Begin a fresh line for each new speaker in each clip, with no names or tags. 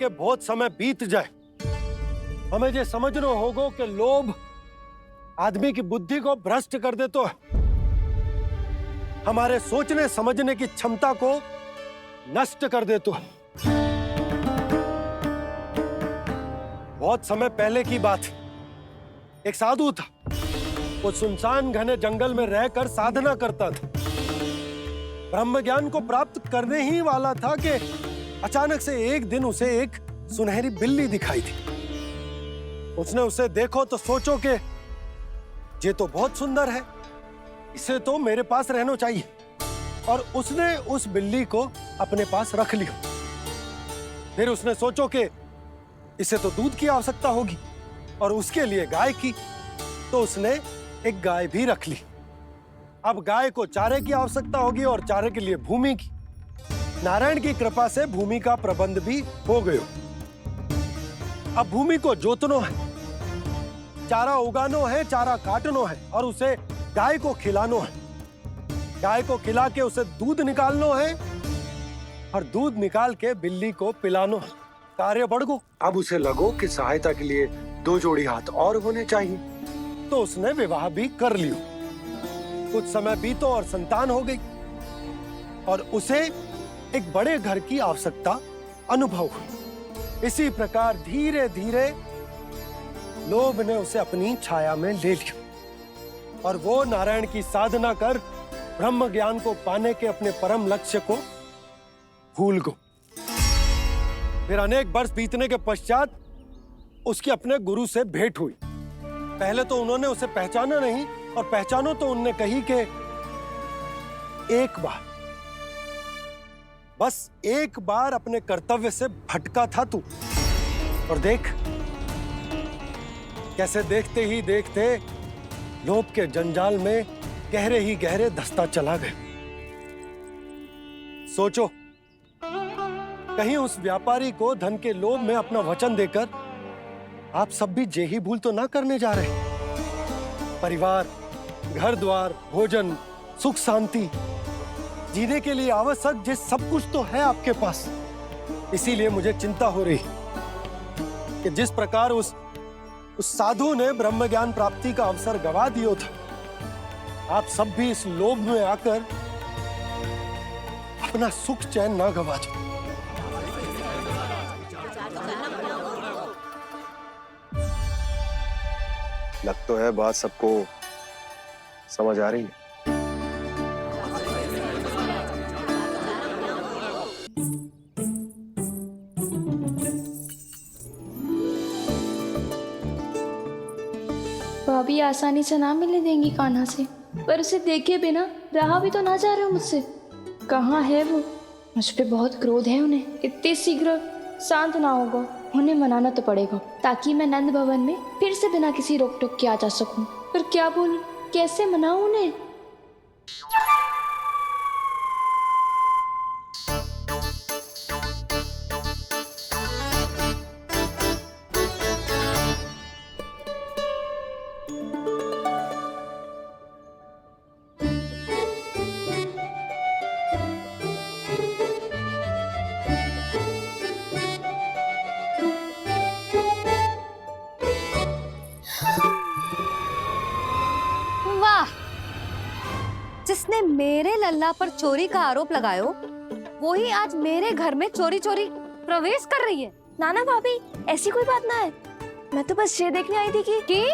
के बहुत समय बीत जाए, हमें ये समझना होगा कि लोभ आदमी की बुद्धि को भ्रष्ट कर दे, तो हमारे सोचने समझने की क्षमता को नष्ट कर दे। तो बहुत समय पहले की बात, एक साधु था। वो सुनसान घने जंगल में रहकर साधना करता था। ब्रह्म ज्ञान को प्राप्त करने ही वाला था कि अचानक से एक दिन उसे एक सुनहरी बिल्ली दिखाई थी। उसने उसे देखो तो सोचो कि ये तो बहुत सुंदर है, इसे तो मेरे पास रहना चाहिए, और उसने उस बिल्ली को अपने पास रख लिया। फिर उसने सोचो कि इसे तो दूध की आवश्यकता होगी और उसके लिए गाय की, तो उसने एक गाय भी रख ली। अब गाय को चारे की आवश्यकता होगी और चारे के लिए भूमि की। नारायण की कृपा से भूमि का प्रबंध भी हो गयो। अब भूमि को जोतनो है, चारा उगानो है, चारा काटनो है और उसे गाय को खिलानो है। गाय को खिला के उसे दूध निकालनो है और दूध निकाल के बिल्ली को पिलानो है। कार्य बढ़ गो। अब उसे लगो कि सहायता के लिए 2 जोड़ी हाथ और होने चाहिए, तो उसने विवाह भी कर लियो। कुछ समय बीतो और संतान हो गई और उसे एक बड़े घर की आवश्यकता अनुभव हुई। इसी प्रकार धीरे धीरे लोभ ने उसे अपनी छाया में ले लिया और वो नारायण की साधना कर ब्रह्म ज्ञान को पाने के अपने परम लक्ष्य को भूल गो। फिर अनेक वर्ष बीतने के पश्चात उसकी अपने गुरु से भेंट हुई। पहले तो उन्होंने उसे पहचाना नहीं, और पहचानो तो उनने कही कि एक बार, बस एक बार अपने कर्तव्य से भटका था तू, और देख कैसे देखते ही देखते लोभ के जंजाल में गहरे ही गहरे धंसता चला गया। सोचो, कहीं उस व्यापारी को धन के लोभ में अपना वचन देकर आप सब भी जे ही भूल तो ना करने जा रहे। परिवार, घर द्वार, भोजन, सुख शांति, जीने के लिए आवश्यक जिस सब कुछ तो है आपके पास। इसीलिए मुझे चिंता हो रही कि जिस प्रकार उस साधु ने ब्रह्म ज्ञान प्राप्ति का अवसर गवा दिया था, आप सब भी इस लोभ में आकर अपना सुख चैन ना गवा दो।
लग तो है बात सबको समझ आ रही है।
भाभी आसानी से ना मिलने देंगी कान्हा से, पर उसे देखे बिना रहा भी तो ना जा रहे हो मुझसे। कहाँ है वो? मुझ पे बहुत क्रोध है उन्हें। इतने शीघ्र शांत ना होगा, उन्हें मनाना तो पड़ेगा ताकि मैं नंद भवन में फिर से बिना किसी रोक टोक के आ जा सकूं। पर क्या बोलूं, कैसे मनाऊं उन्हें?
जिसने मेरे लल्ला पर चोरी का आरोप लगायो, वो ही आज मेरे घर में चोरी चोरी प्रवेश कर रही है।
नाना भाभी, ऐसी कोई बात ना है। मैं तो बस ये देखने आई थी कि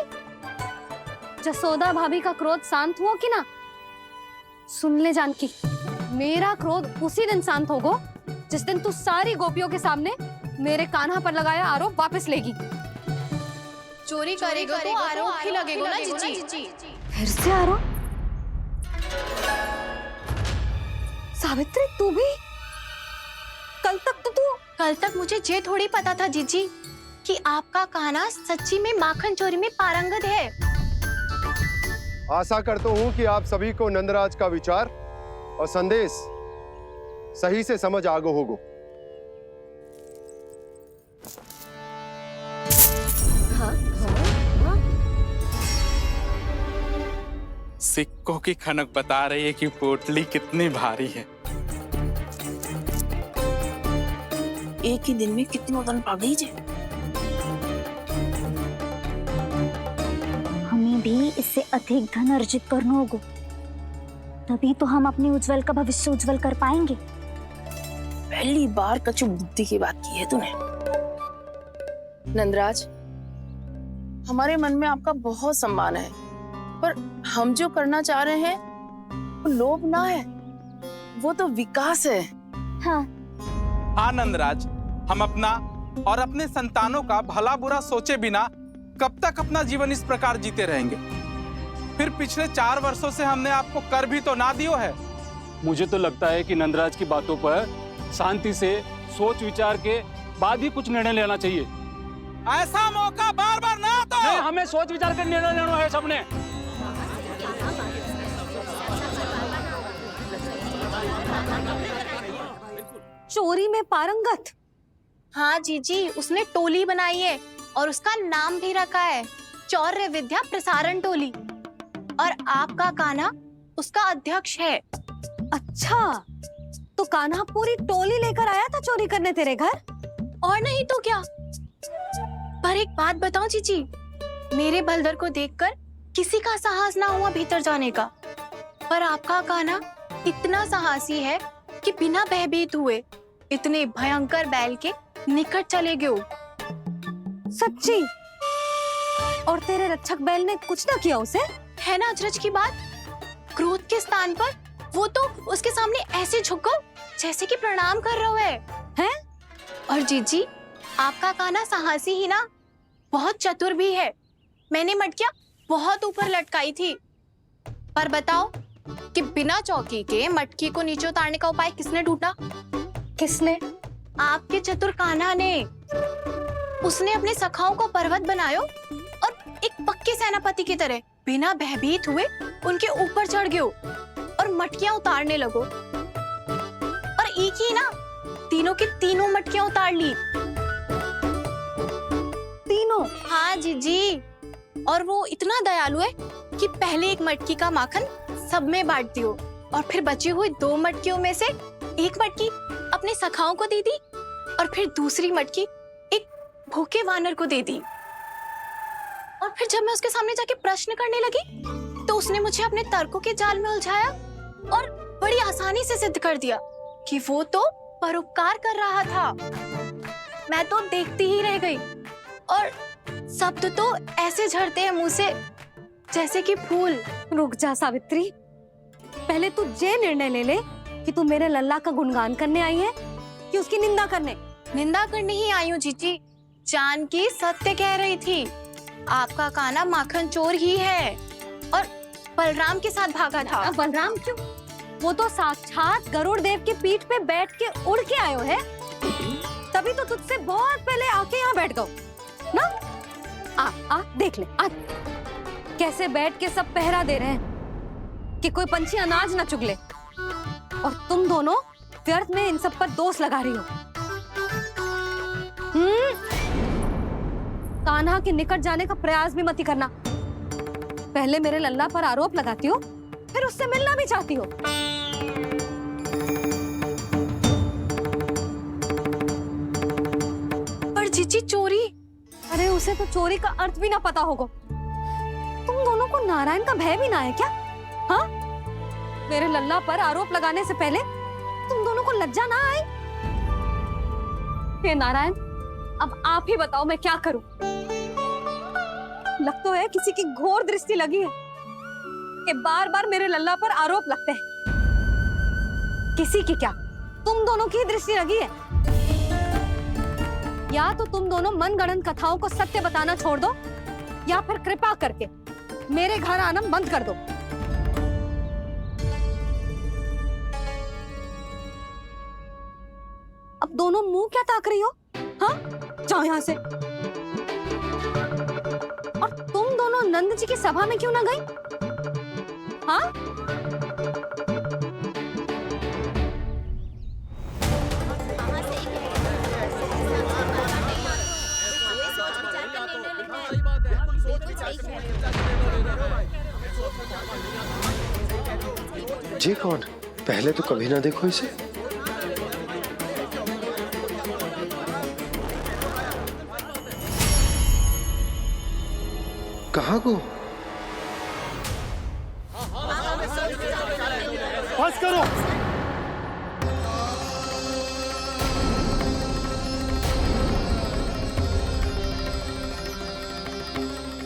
जसोदा भाभी का क्रोध शांत हुआ कि ना? सुन ले जानकी, मेरा क्रोध उसी दिन शांत होगा जिस दिन तू सारी गोपियों के सामने मेरे कान्हा पर लगाया आरोप वापस लेगी।
चोरी करेगा तो आरोप ही लगेगा ना जीजी।
फिर से आरोप? सावित्री, तू भी?
कल तक मुझे ये थोड़ी पता था जीजी कि आपका कान्हा सच्ची में माखन चोरी में पारंगत है।
आशा करता हूं कि आप सभी को नंदराज का विचार और संदेश सही से समझ आगो होगो।
सिक्कों की खनक बता रही है कि पोटली कितनी भारी है।
एक ही दिन में कितनी उड़न पा गई जे।
हमें भी इससे अधिक धन अर्जित करना होगा, तभी तो हम अपने उज्जवल का भविष्य उज्जवल कर पाएंगे।
पहली बार कछु बुद्धि की बात की है तूने। नंदराज, हमारे मन में आपका बहुत सम्मान है, पर हम जो करना चाह रहे हैं वो लोभ ना है, वो तो विकास है।
हाँ,
हाँ नंदराज, हम अपना और अपने संतानों का भला बुरा सोचे बिना कब तक अपना जीवन इस प्रकार जीते रहेंगे? फिर पिछले 4 वर्षों से हमने आपको कर भी तो ना दियो है।
मुझे तो लगता है कि नंदराज की बातों पर शांति से सोच विचार के बाद ही कुछ निर्णय लेना चाहिए।
ऐसा मौका बार बार ना आता।
नहीं, हमें सोच विचार कर निर्णय लेना है सबने।
चोरी में पारंगत?
हाँ जीजी, उसने टोली बनाई है और उसका नाम भी रखा है चौर्य विद्या प्रसारण टोली, और आपका कान्हा उसका अध्यक्ष है।
अच्छा, तो कान्हा पूरी टोली लेकर आया था चोरी करने तेरे घर?
और नहीं तो क्या। पर एक बात बताऊं जीजी, मेरे बलदर को देखकर किसी का साहस ना हुआ भीतर जाने का, पर आपका कान्हा इतना साहसी है कि बिना भयभीत हुए इतने भयंकर बैल के निकट चले गए।
सच्ची? और तेरे रक्षक बैल ने कुछ ना किया उसे?
है ना अचरज की बात। क्रोध के स्थान पर वो तो उसके सामने ऐसे झुक गया जैसे कि प्रणाम कर रहा है। और जीजी, आपका कान्हा साहसी ही ना, बहुत चतुर भी है। मैंने मटकियां बहुत ऊपर लटकाई थी, पर बताओ कि बिना चौकी के मटकी को नीचे उतारने का उपाय किसने ढूंढा?
किसने?
आपके चतुर कान्हा ने। उसने अपने सखाओं को पर्वत बनायो और एक पक्के सेनापति की तरह बिना भयभीत हुए उनके ऊपर चढ़ गयो और मटकियां उतारने लगो, और एक ही ना, तीनों की तीनों मटकियां उतार ली।
तीनों?
हाँ जीजी, और वो इतना दयालु है कि पहले एक मटकी का माखन सब में बांट दियो, और फिर बची हुई 2 मटकियों में से एक मटकी अपने सखाओं को दे दी, और फिर दूसरी मटकी एक भूखे वानर को दे दी। और फिर जब मैं उसके सामने जाके प्रश्न करने लगी तो उसने मुझे अपने तर्कों के जाल में उलझाया और बड़ी आसानी से सिद्ध कर दिया कि वो तो परोपकार कर रहा था। मैं तो देखती ही रह गई, और शब्द तो ऐसे झड़ते हैं मुंह से जैसे कि फूल।
रुक जा सावित्री, पहले तू ये निर्णय ले ले कि तू मेरे लल्ला का गुणगान करने आई है कि उसकी निंदा करने?
निंदा करने ही आई हूँ जीजी। जानकी सत्य कह रही थी, आपका कान्हा माखन चोर ही है और बलराम के साथ भागा था।
बलराम क्यों? वो तो साक्षात गरुड़ देव की पीठ पे बैठ के उड़ के आयो है, तभी तो तुझसे बहुत पहले आके यहाँ बैठ गओ ना। आ देख ले, आ कैसे बैठ के सब पहरा दे रहे हैं कि कोई पंछी अनाज ना चुग ले, और तुम दोनों व्यर्थ में इन सब पर दोष लगा रही हो। कान्हा के निकट जाने का प्रयास भी मत ही करना। पहले मेरे लल्ला पर आरोप लगाती हो, फिर उससे मिलना भी चाहती हो।
पर जीजी चोरी?
अरे उसे तो चोरी का अर्थ भी ना पता होगा। तुम दोनों को नारायण का भय भी ना है क्या? हाँ, मेरे लल्ला पर आरोप लगाने से पहले तुम दोनों को लज्जा ना आई? हे नारायण, अब आप ही बताओ मैं क्या करूं। लग तो है किसी की घोर दृष्टि लगी है कि बार बार मेरे लल्ला पर आरोप लगते हैं। किसी की क्या, तुम दोनों की दृष्टि लगी है। या तो तुम दोनों मनगढ़ंत कथाओं को सत्य बताना छोड़ दो, या फिर कृपा करके मेरे घर आना बंद कर दो। अब दोनों मुंह क्या ताक रही हो? हाँ, जाओ यहाँ से। और तुम दोनों नंद जी की सभा में क्यों ना गई? हाँ?
जी कौन? पहले तो कभी ना देखो इसे। कहाँ को? बस करो।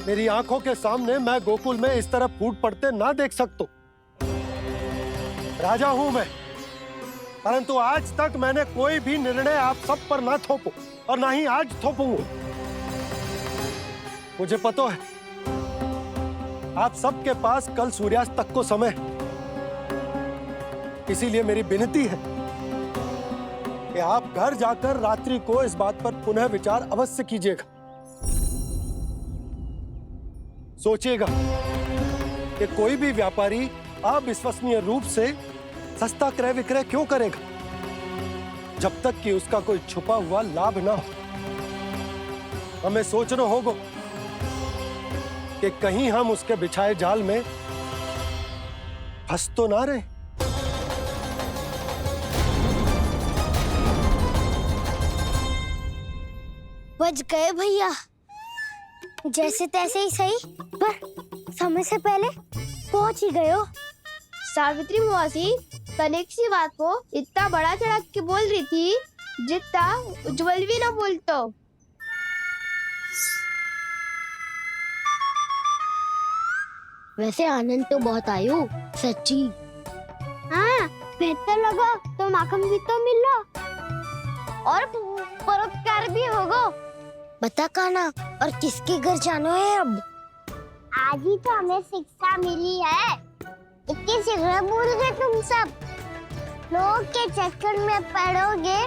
मेरी आंखों के सामने मैं गोकुल में इस तरह फूट पड़ते ना देख सकता। राजा हूं मैं, परंतु आज तक मैंने कोई भी निर्णय आप सब पर ना थोपो और ना ही आज थोपूंगा। मुझे पता है आप सबके पास कल सूर्यास्त तक को समय, इसीलिए मेरी विनती है कि आप घर जाकर रात्रि को इस बात पर पुनः विचार अवश्य कीजिएगा। सोचिएगा कि कोई भी व्यापारी अविश्वसनीय रूप से सस्ता क्रय विक्रय क्यों करेगा जब तक कि उसका कोई छुपा हुआ लाभ ना हो। हमें सोचना होगा कि कहीं हम उसके बिछाए जाल में फंस तो ना रहे।
बच गए भैया, जैसे तैसे ही सही, पर समय से पहले पहुंच ही गए हो।
सावित्री मौसी कनेक सी बात को इतना बड़ा चढ़ा के बोल रही थी जितना उज्जवल भी ना बोलतो।
वैसे आनंद तो बहुत आयो, सच्ची। हाँ, बेहतर लगा तो माखन भी तो मिला और परोपकार भी होगा। बता काना, और किसके घर जाना है अब? आज ही तो हमें शिक्षा मिली है, इतनी शीघ्र भूल गए तुम सब। लोग के चक्कर में पड़ोगे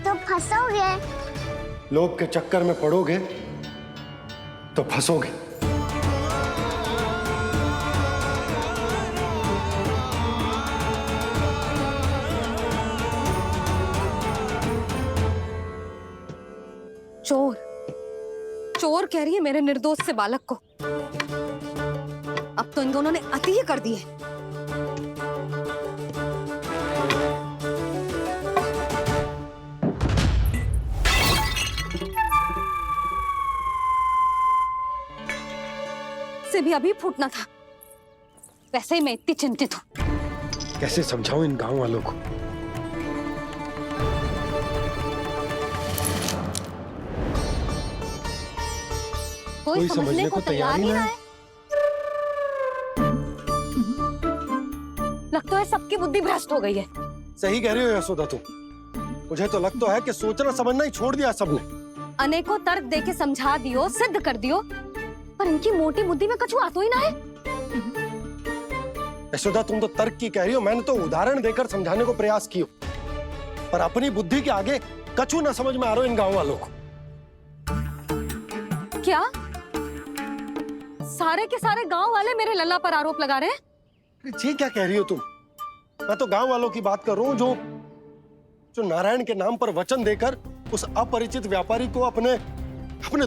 तो फंसोगे।
लोग के चक्कर में पड़ोगे तो फंसोगे।
चोर चोर कह रही है मेरे निर्दोष से बालक को। अब तो इन दोनों ने अति ही कर दी है। से भी अभी फूटना था। वैसे ही मैं इतनी चिंतित हूं।
कैसे समझाऊं इन गांव वालों को?
कोई समझने को तैयार ही ना है। लगता है सबकी बुद्धि भ्रष्ट हो गई है।
सही कह रही हो यशोदा तुम। मुझे तो लगता है कि सोचना समझना ही छोड़ दिया सबने।
अनेकों तर्क देके समझा दियो, सिद्ध कर दियो, पर इनकी मोटी बुद्धि में कछु आता ही ना है।
यशोदा तुम तो तर्क की कह रही हो, मैंने तो उदाहरण देकर समझाने को प्रयास किया, पर अपनी बुद्धि के आगे कछु ना समझ में आ रहा इन गांव वालों को।
क्या सारे के सारे गांव वाले मेरे लल्ला पर आरोप लगा रहे हैं?
जी क्या कह रही हो तुम? मैं तो गांव वालों की बात कर रहा हूँ जो नारायण के नाम पर वचन देकर उस अपरिचित व्यापारी को अपने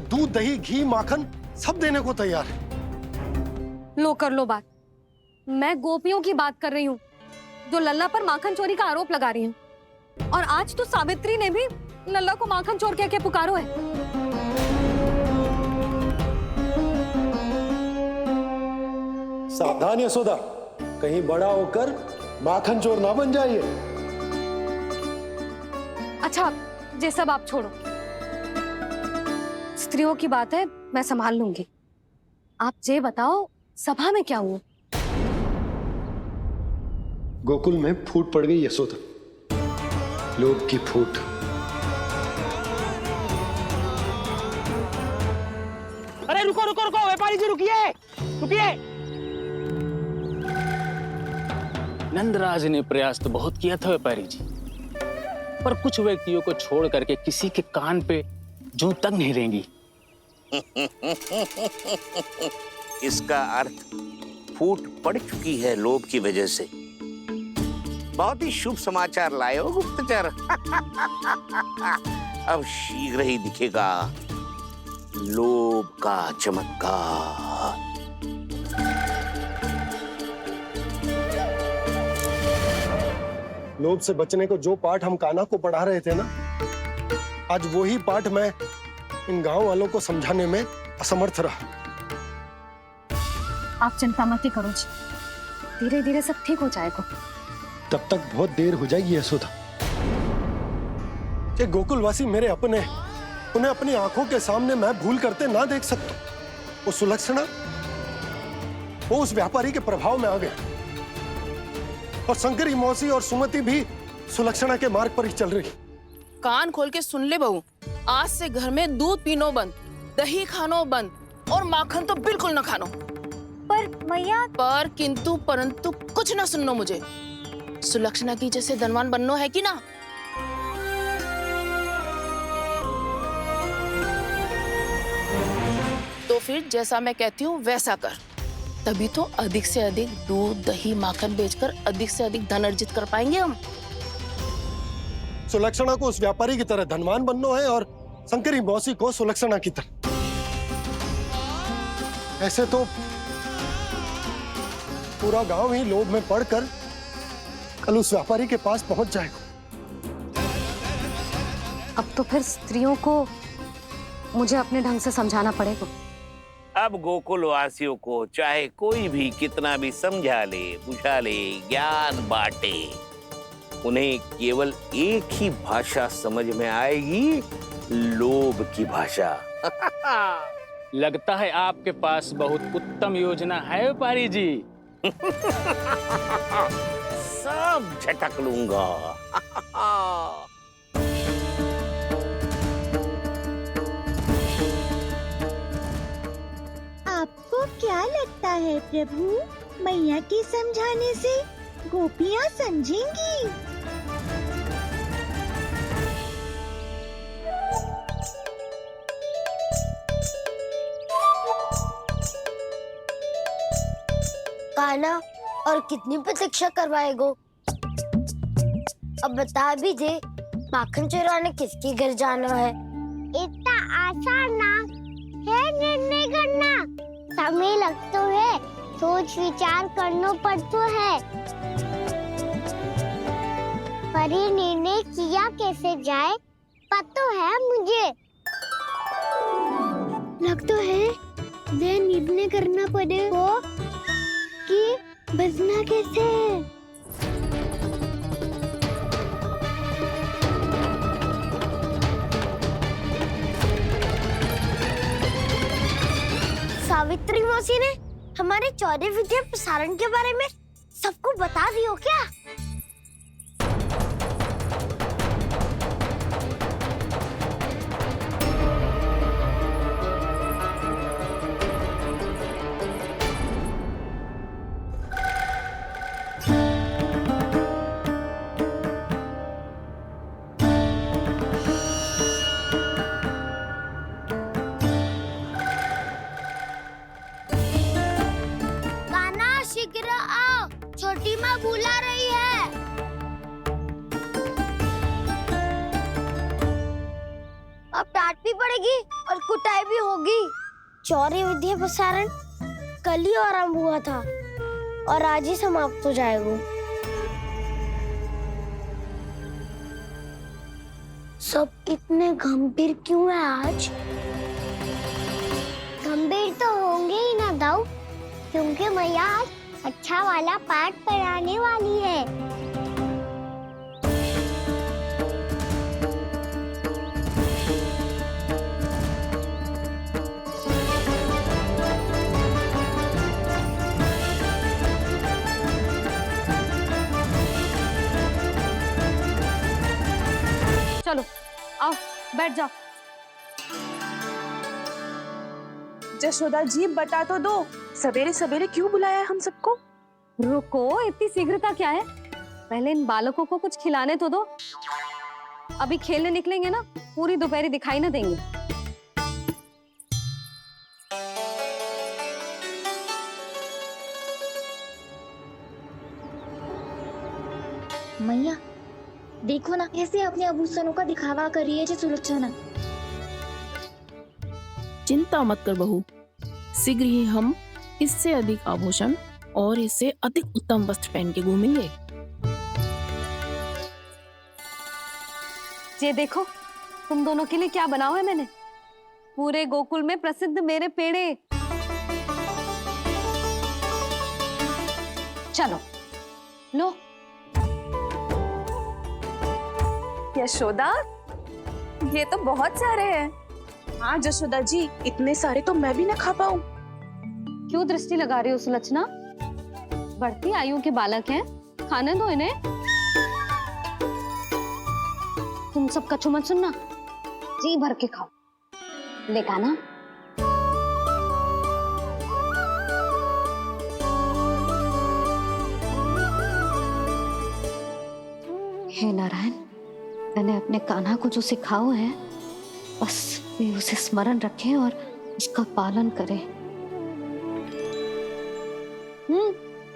दूध दही घी माखन सब देने को तैयार है।
लो कर लो बात। मैं गोपियों की बात कर रही हूँ जो लल्ला पर माखन चोरी का आरोप लगा रही हूँ। और आज तो सावित्री ने भी लल्ला को माखन चोर कह के पुकारो है।
सावधान यशोदा, कहीं बड़ा होकर माखन चोर ना बन जाइए।
अच्छा, ये सब आप छोड़ो। स्त्रियों की बात है, मैं संभाल लूंगी। आप ये बताओ सभा में क्या हुआ?
गोकुल में फूट पड़ गई यशोदा, लोभ की फूट।
अरे रुको रुको रुको, व्यापारी जी रुकिए रुकिए।
नंदराज ने प्रयास तो बहुत किया था व्यापारी जी, पर कुछ व्यक्तियों को छोड़ करके किसी के कान पे जूं तक नहीं रेंगी।
इसका अर्थ फूट पड़ चुकी है लोभ की वजह से। बहुत ही शुभ समाचार लाए हो गुप्तचर। अब शीघ्र ही दिखेगा लोभ का चमत्कार।
लोभ से बचने को जो पाठ हम कान्हा को पढ़ा रहे थे ना, आज वही पाठ मैं इन गांव वालों को समझाने में असमर्थ रहा।
आप चिंता मत ही करो जी, धीरे धीरे सब ठीक हो जाएगा।
तब तक बहुत देर हो जाएगी यशोदा। ये गोकुलवासी मेरे अपने, उन्हें अपनी आंखों के सामने मैं भूल करते ना देख सकता। वो सुलक्षणा, वो उस व्यापारी के प्रभाव में आ गया, और शंकरी मौसी और सुमति भी सुलक्षणा के मार्ग पर ही चल रही।
कान खोल के सुन ले बहू, आज से घर में दूध पीनो बंद, दही खानो बंद, और माखन तो बिल्कुल न खानो।
पर मैया,
पर किंतु परंतु कुछ ना सुननो मुझे। सुलक्षणा की जैसे धनवान बननो है कि ना? तो फिर जैसा मैं कहती हूँ वैसा कर, तभी तो अधिक से अधिक दूध दही माखन बेचकर अधिक से अधिक धन अर्जित कर पाएंगे हम।
सुलक्षणा को उस व्यापारी की तरह धनवान बनना है और शंकरी मौसी को सुलक्षणा की तरह। ऐसे तो पूरा गांव ही लोभ में पड़कर कल उस व्यापारी के पास पहुंच जाएगा।
अब तो फिर स्त्रियों को मुझे अपने ढंग से समझाना पड़ेगा।
अब गोकुल वासियों को चाहे कोई भी कितना भी समझा ले, बुझा ले, ज्ञान बांटे, उन्हें केवल एक ही भाषा समझ में आएगी, लोभ की भाषा।
लगता है आपके पास बहुत उत्तम योजना है व्यापारी जी।
सब झटक लूंगा।
आपको क्या लगता है प्रभु, मैया के समझाने से गोपियाँ समझेंगी?
कान्हा, और कितनी प्रतीक्षा करवाएगो? अब बता भी दे, माखन चुराने किसके घर जाना है?
इतना आसान ना है निर्णय करना, समय लगता है, सोच विचार करना पड़ता है। पर ये निर्णय किया कैसे जाए पता है मुझे। लगता है ये निर्णय करना पड़ेगा कि बचना कैसे।
सावित्री मौसी ने हमारे 14 विद्या प्रसारण के बारे में सबको बता दियो क्या?
छोटी माँ बुला रही है।
अब डांट भी पड़ेगी और कुटाई भी होगी। चौरी विद्या प्रसारण कल ही आरंभ हुआ था और आज ही समाप्त हो जाएगा। सब इतने गंभीर क्यों है आज?
गंभीर तो होंगे ही ना दाऊ, क्योंकि मैया आज अच्छा वाला पाठ पढ़ाने वाली है।
चलो आओ बैठ जाओ।
जशोदा जी बता तो दो, सवेरे सवेरे क्यों बुलाया है हम सबको?
रुको, इतनी शीघ्रता क्या है? पहले इन बालकों को कुछ खिलाने तो दो। अभी खेलने निकलेंगे ना, पूरी दोपहरी दिखाई ना देंगे।
मैया देखो ना, कैसे अपने आभूषणों का दिखावा कर रही है जी सुलक्षणा।
चिंता मत कर बहू, शीघ्र ही हम इससे अधिक आभूषण और इससे अधिक उत्तम वस्त्र पहन के घूमेंगे।
ये देखो, तुम दोनों के लिए क्या बनाओ है मैंने। पूरे गोकुल में प्रसिद्ध मेरे पेड़े। चलो लो।
यशोदा, ये तो बहुत सारे हैं। हाँ जशोदा जी, इतने सारे तो मैं भी ना खा पाऊं।
क्यों दृष्टि लगा रही हो सुलक्षणा? बढ़ती आयु के बालक हैं, खाने दो इन्हें। तुम सब कछु मत सुनना, जी भर के खाओ। देखा ना? हे नारायण, मैंने अपने कान्हा को जो सिखाओ है, बस वे उसे स्मरण रखें और उसका पालन करें।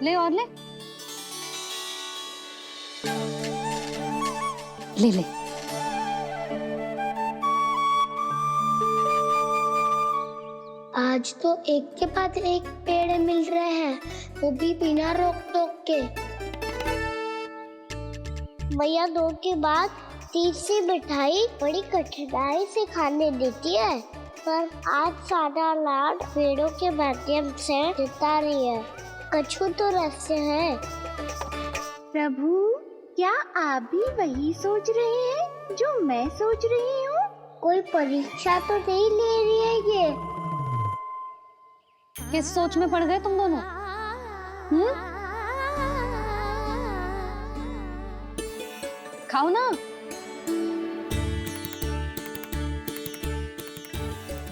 ले और ले ले ले।
आज तो एक के बाद एक पेड़ मिल रहे हैं, वो भी बिना रोक टोक के। मैया 2 के बाद तीसरी मिठाई बड़ी कठिनाई से खाने देती है, पर आज सादा लाड पेड़ों के माध्यम से जिता रही है। कछु तो रहस्य है। प्रभु, क्या आप भी वही सोच रहे हैं जो मैं सोच रही हूँ? कोई परीक्षा तो नहीं ले रही है ये?
किस सोच में पड़ गए तुम दोनों? खाओ ना।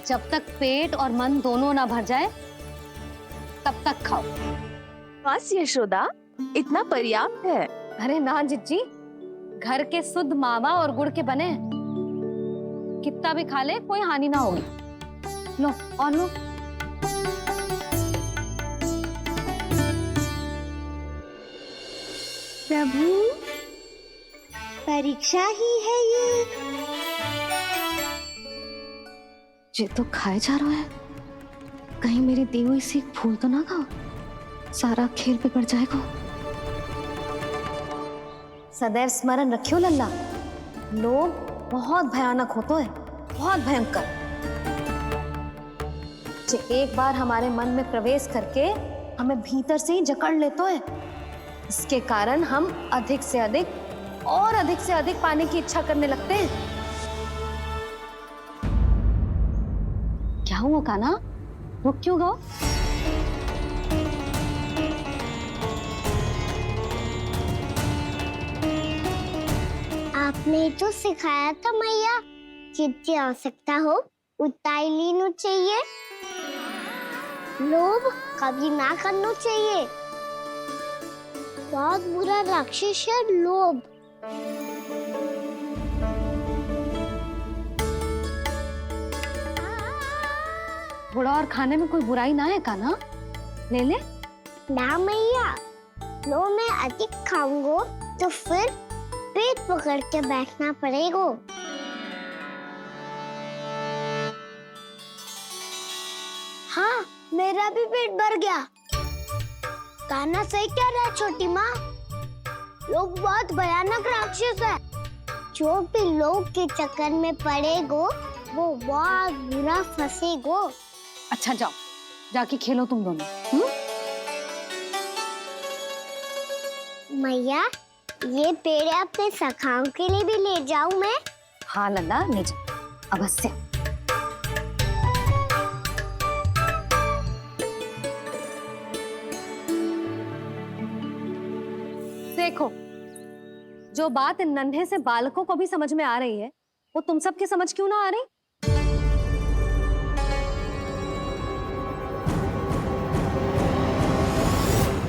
जब तक पेट और मन दोनों ना भर जाए तब तक खाओ।
बस यशोदा, इतना पर्याप्त है।
अरे ना जिज्जी, घर के शुद्ध मावा और गुड़ के बने, कितना भी खा ले कोई हानि ना होगी। लो और लो।
प्रभु, परीक्षा ही है
ये तो खाए जा रहा है, कहीं मेरी दी हुई सीख भूल तो ना खाओ, सारा खेल बिगड़ जाएगा। सदैव स्मरण रखियो लल्ला, लोग बहुत भयानक होते हैं, बहुत भयंकर। जो एक बार हमारे मन में प्रवेश करके हमें भीतर से ही जकड़ लेते हैं, इसके कारण हम अधिक से अधिक पाने की इच्छा करने लगते हैं। क्या हुआ कान्हा, रुक क्यों गो?
आपने तो सिखाया था मैया, जितनी आवश्यकता हो उतना ही लेना चाहिए, लोभ कभी ना करना चाहिए। बहुत बुरा राक्षस है लोभ।
थोड़ा और खाने में कोई बुराई ना है कान्हा, ले ले।
ना मैया, लो मैं अधिक खाऊंगा तो फिर पेट पकड़ के बैठना पड़ेगा। हाँ, मेरा भी पेट भर गया। कान्हा सही कह रहा है छोटी माँ, लोग बहुत भयानक राक्षस है। जो भी लोग के चक्कर में पड़ेगो वो बहुत बुरा फंसेगो।
अच्छा जाओ, जाके खेलो तुम दोनों।
मैया, ये पेड़ अपने सखाओं के लिए भी ले जाऊं मैं?
हाँ लल्ला, ले जा अवश्य। देखो, जो बात इन नन्हे से बालकों को भी समझ में आ रही है, वो तुम सबकी समझ क्यों ना आ रही?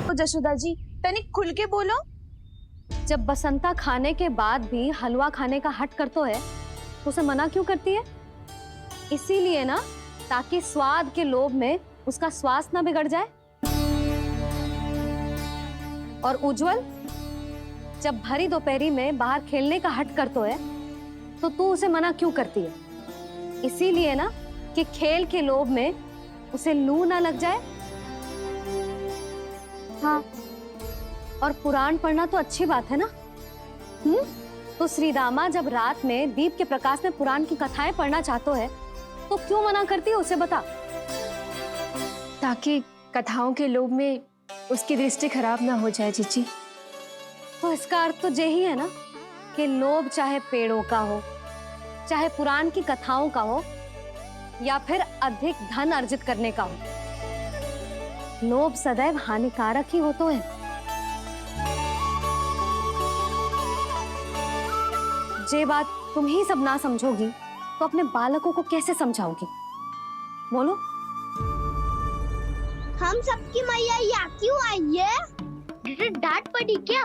तो जशोदा जी, तनिक खुल के बोलो।
जब बसंता खाने के बाद भी हलवा खाने का हट करतो है, तो उसे मना क्यों करती है? इसीलिए ना, ताकि स्वाद के लोभ में उसका स्वास्थ्य ना बिगड़ जाए। और उज्जवल, जब भरी दोपहरी में बाहर खेलने का हट करतो है, तो तू उसे मना क्यों करती है? इसीलिए ना, कि खेल के लोभ में उसे लू ना लग जाए। हाँ, और पुराण पढ़ना तो अच्छी बात है ना। तो श्री रामा जब रात में दीप के प्रकाश में पुराण की कथाएं पढ़ना चाहते है, तो क्यों मना करती है? उसे बता।
ताकि कथाओं के लोभ में
उसकी दृष्टि खराब ना हो जाए जीजी। तो इसका अर्थ तो यही है ना कि लोभ चाहे पेड़ों का हो, चाहे पुराण की कथाओं का हो, या फिर अधिक धन अर्जित करने का हो, लोभ सदैव हानिकारक ही होता है। जे बात तुम ही सब ना समझोगी तो अपने बालकों को कैसे समझाओगी? बोलो।
हम सबकी मैया यहाँ क्यों आई है? डांट पड़ी क्या?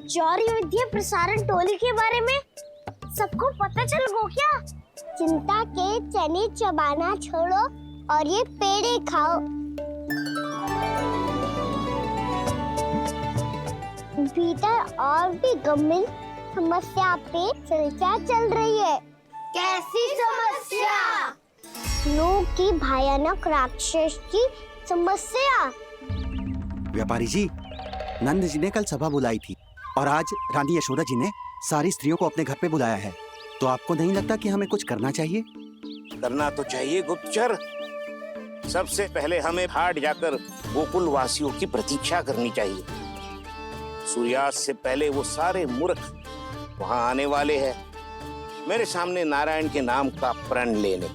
चौरी विद्या प्रसारण टोली के बारे में सबको पता चल गो क्या? चिंता के चने चबाना छोड़ो और ये पेड़े खाओ। भीतर और भी गंभीर समस्या पे चर्चा चल रही है। कैसी समस्या? लोग की भयानक राक्षस की समस्या।
व्यापारी जी, नंद जी ने कल सभा बुलाई थी और आज रानी यशोदा जी ने सारी स्त्रियों को अपने घर पे बुलाया है। तो आपको नहीं लगता कि हमें कुछ करना चाहिए?
करना तो चाहिए गुप्तचर। सबसे पहले हमें हाट जाकर गोकुल वासियों की प्रतीक्षा करनी चाहिए। सूर्यास्त से पहले वो सारे मूर्ख वहां आने वाले हैं, मेरे सामने नारायण के नाम का प्रण लेने।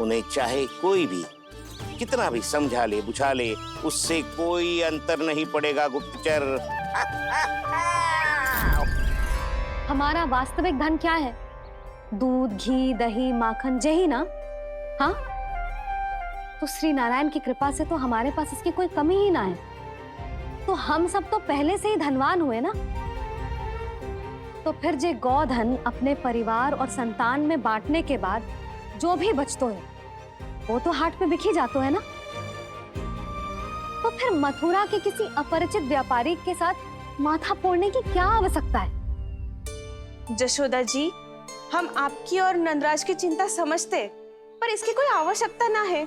उन्हें चाहे कोई भी कितना भी समझा ले बुझा ले, उससे कोई अंतर नहीं पड़ेगा गुप्तचर।
हमारा वास्तविक धन क्या है? दूध, घी, दही, माखन, यही ना? हाँ, तो श्री नारायण की कृपा से तो हमारे पास इसकी कोई कमी ही ना है। तो हम सब तो पहले से ही धनवान हुए ना। तो फिर जे गोधन अपने परिवार और संतान में बांटने के बाद जो भी बचतो है वो तो हाट पे बिखी जातो है ना। तो फिर मथुरा के किसी अपरिचित व्यापारी के साथ माथा फोड़ने की क्या आवश्यकता है?
जशोदा जी, हम आपकी और नंदराज की चिंता समझते, पर इसकी कोई आवश्यकता ना है।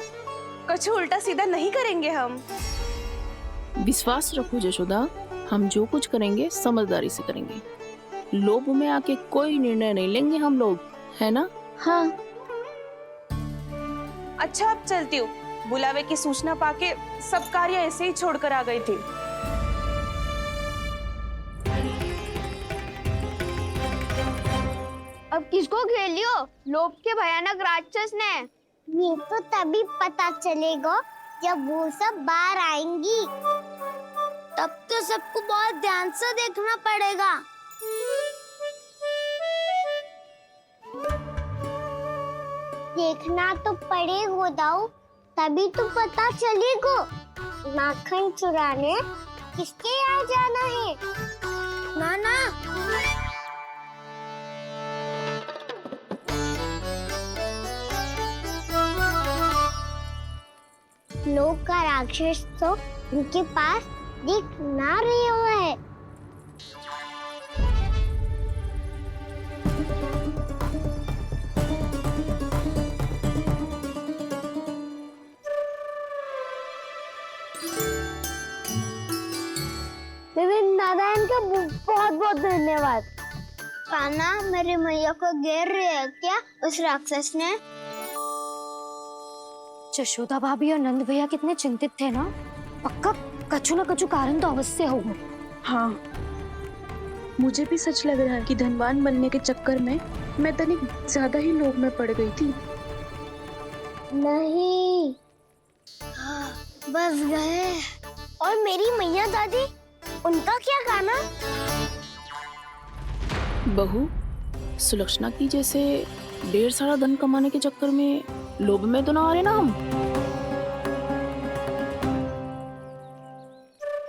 कुछ उल्टा सीधा नहीं करेंगे हम।
विश्वास रखो जशोदा, हम जो कुछ करेंगे समझदारी से करेंगे। लोभ में आके कोई निर्णय नहीं लेंगे हम लोग, है ना?
हाँ।
अच्छा, अब चलती हूँ। बुलावे की सूचना पाके सब कार्य ऐसे ही छोड़कर आ गई थी।
अब किसको घेर लियो? लोभ के भयानक राक्षस ने। ये तो तभी पता चलेगा जब वो सब बाहर आएंगी। तब तो सबको बहुत ध्यान से देखना पड़ेगा। देखना तो पड़ेगा दाऊ, तभी तो पता चलेगा माखन चुराने किसके यहाँ जाना है। नाना, लोग का राक्षस तो उनके पास दिख ना रहे हुआ है। नारायण का बहुत बहुत धन्यवाद। कान्हा, मेरी मैया को घेर रहे है क्या उस राक्षस ने?
यशोदा भाभी और नंद भैया कितने चिंतित थे ना। पक्का कछु न कछु कारण तो अवश्य होगा।
हाँ, मुझे भी सच लग रहा है कि धनवान बनने के चक्कर में मैं तनिक ज्यादा ही लोभ में पड़ गई थी।
नहीं, बस गए। और मेरी मैया दादी, उनका क्या गाना?
बहू, सुलक्षणा की जैसे ढेर सारा धन कमाने के चक्कर में लोभ में तो ना आ रहे ना हम।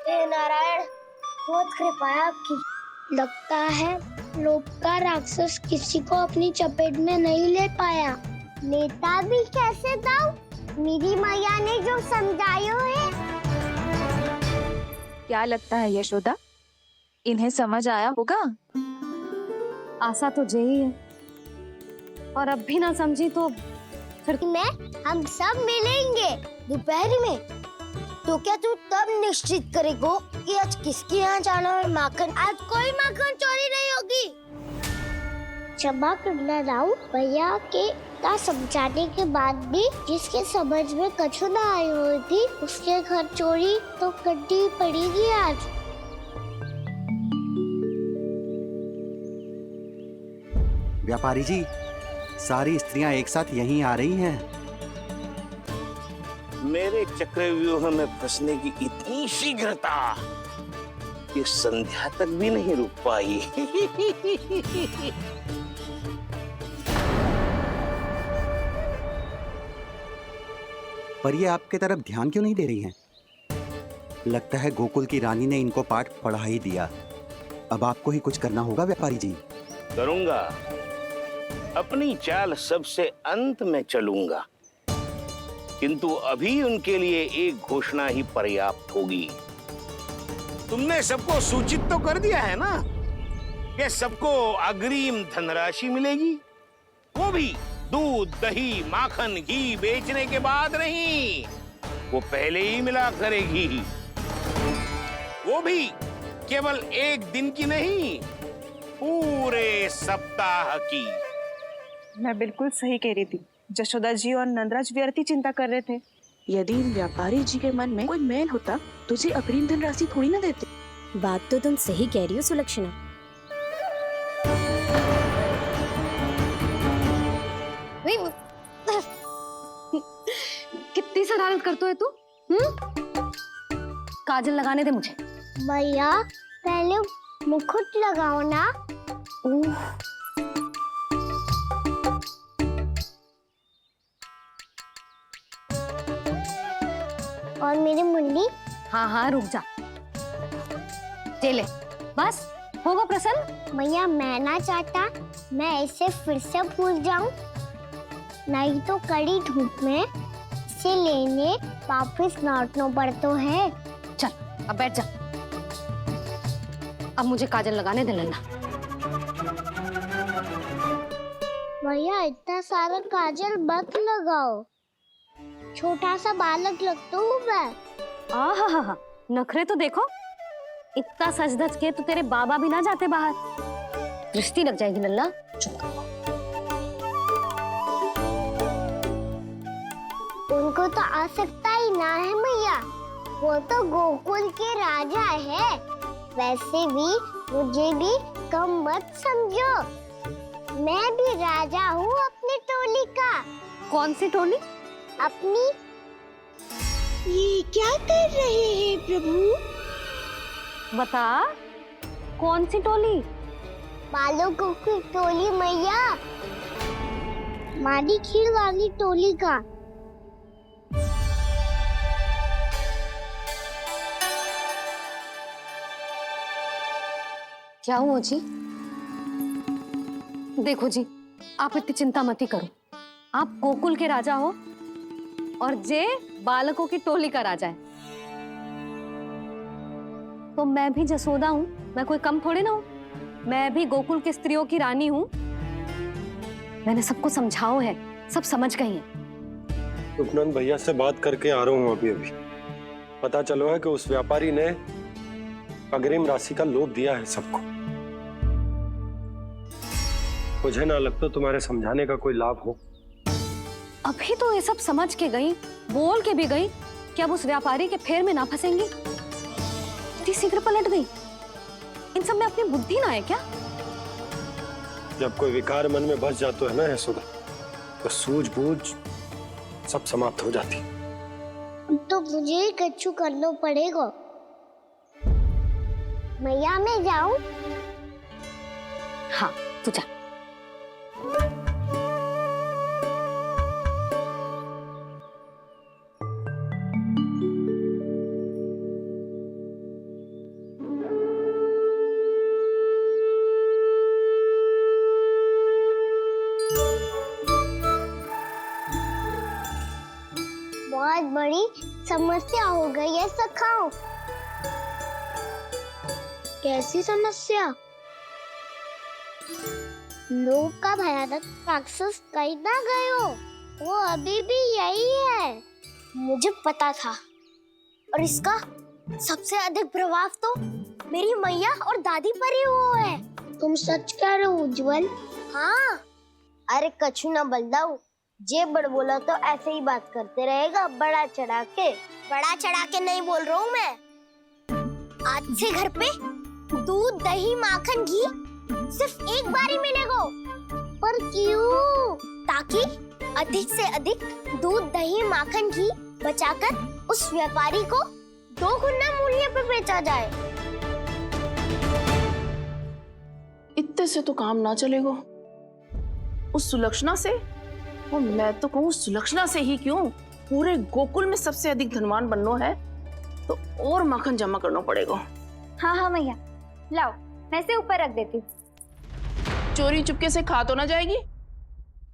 हे नारायण, बहुत कृपा है आपकी। लगता है लोभ का राक्षस किसी को अपनी चपेट में नहीं ले पाया। लेता भी कैसे दाऊ? मेरी मैया ने जो समझायो है।
क्या लगता है यशोदा, इन्हें समझ आया होगा?
आशा तो यही है, और अब भी ना समझी तो फिर
हम सब मिलेंगे दोपहर में। तो क्या तू तब निश्चित करेगो कि आज किसके यहाँ जाना है माखन? आज कोई माखन चोरी नहीं होगी। क्षमा करना दाऊ, भैया के इतना समझाने के बाद भी जिसके समझ में कछु ना आई हुई थी उसके घर चोरी तो करनी पड़ेगी आज।
व्यापारी जी, सारी स्त्रियां एक साथ यहीं आ रही हैं।
मेरे चक्रव्यूह में फंसने की इतनी शीघ्रता कि संध्या तक भी नहीं रुक पाई।
पर ये आपके तरफ ध्यान क्यों नहीं दे रही हैं? लगता है गोकुल की रानी ने इनको पाठ पढ़ा ही दिया। अब आपको ही कुछ करना होगा व्यापारी जी।
करूंगा, अपनी चाल सबसे अंत में चलूंगा, किंतु अभी उनके लिए एक घोषणा ही पर्याप्त होगी। तुमने सबको सूचित तो कर दिया है ना कि सबको अग्रिम धनराशि मिलेगी, वो भी दूध, दही, माखन, घी बेचने के बाद नहीं, वो पहले ही मिला करेगी। वो भी केवल एक दिन की नहीं, पूरे सप्ताह की।
मैं बिल्कुल सही कह रही थी। जशोदा जी और नंदराज व्यर्थ ही चिंता कर रहे थे। यदि व्यापारी जी के मन में कोई मैल होता तो जी अग्रिम धनराशि थोड़ी ना देते।
बात तो तुम सही कह रही हो सुलक्षणा।
कितनी शरारत करते हो तू? काजल लगाने दे मुझे।
भैया पहले मुकुट लगाओ ना। और मेरी मुंडी।
हाँ हाँ रुक जा, ले बस होगा प्रसन्न।
भैया मैं ना चाहता मैं इसे फिर से भूल जाऊं, नहीं तो कड़ी धूप में इसे लेने वापस लौटना पड़ता है।
चल अब बैठ जा, अब मुझे काजल लगाने दे लेना।
भैया इतना सारा काजल मत लगाओ, छोटा सा बालक लगता हूँ मैं।
आहा, नखरे तो देखो, इतना सज धज के तो तेरे बाबा भी ना जाते बाहर, दृष्टि लग जाएगी लल्ला।
उनको तो आ सकता ही ना है भैया, वो तो गोकुल के राजा है। वैसे भी मुझे भी कम मत समझो, मैं भी राजा हूँ अपनी टोली का।
कौन सी टोली?
अपनी। ये क्या कर रहे हैं प्रभु?
बता, कौन सी टोली?
बालकों की टोली मैया, मारी खीर वाली टोली का।
क्या हुआ जी? देखो जी, आप इतनी चिंता मत ही करो। आप गोकुल के राजा हो और जे बालकों की टोली का राजा है, तो मैं भी जसोदा हूँ, मैं कोई कम थोड़े ना हूँ। मैं भी गोकुल की स्त्रियों की रानी हूँ। मैंने सबको समझाओ है, सब समझ गई हैं।
उपनंद भैया से बात करके आ रहा हूँ अभी। पता चलो है कि उस व्यापारी ने अग्रिम राशि का लोभ दिया है सबको। मुझे ना लगता तुम्हारे समझाने का कोई लाभ हो।
अभी तो ये सब समझ के गई, बोल के भी गई कि अब उस व्यापारी के फेर में ना फंसेंगी। इतनी शीघ्र पलट गई, इन सब में अपनी बुद्धि ना है क्या?
जब कोई विकार मन में बस जाता है ना यशोदा, तो सूझबूझ सब समाप्त हो जाती।
तो मुझे ही कच्चू करना पड़ेगा। मैया मैं जाऊं?
हाँ तू जा।
बहुत बड़ी समस्या हो गई है सखाओ। कैसी समस्या? लोभ का भयानक राक्षस कहीं ना गए हो, वो अभी भी यही है। मुझे पता था, और इसका सबसे अधिक प्रभाव तो मेरी मैया और दादी पर ही हुआ है। तुम सच कह रहे हो उज्जवल? हाँ। अरे कछु ना बलदाऊ, जे बड़ बोला तो ऐसे ही बात करते रहेगा, बड़ा चढ़ा के। बड़ा चढ़ा के नहीं बोल रहा हूँ मैं। आज से घर पे दूध, दही, माखन, घी सिर्फ एक बार ही मिलेगा। पर क्यों? ताकि अधिक से अधिक दूध, दही, माखन, घी बचाकर उस व्यापारी को 2 गुना मूल्य पे बेचा जाए।
इतने से तो काम ना चलेगा। उस सुलक्षणा से, और मैं तो कहूँ सुलक्षणा से ही क्यों, पूरे गोकुल में सबसे अधिक धनवान बनना है तो और माखन जमा करना पड़ेगा।
हाँ हाँ मैया, लाओ मैं इसे ऊपर रख देती हूँ।
चोरी चुपके से खा तो ना जाएगी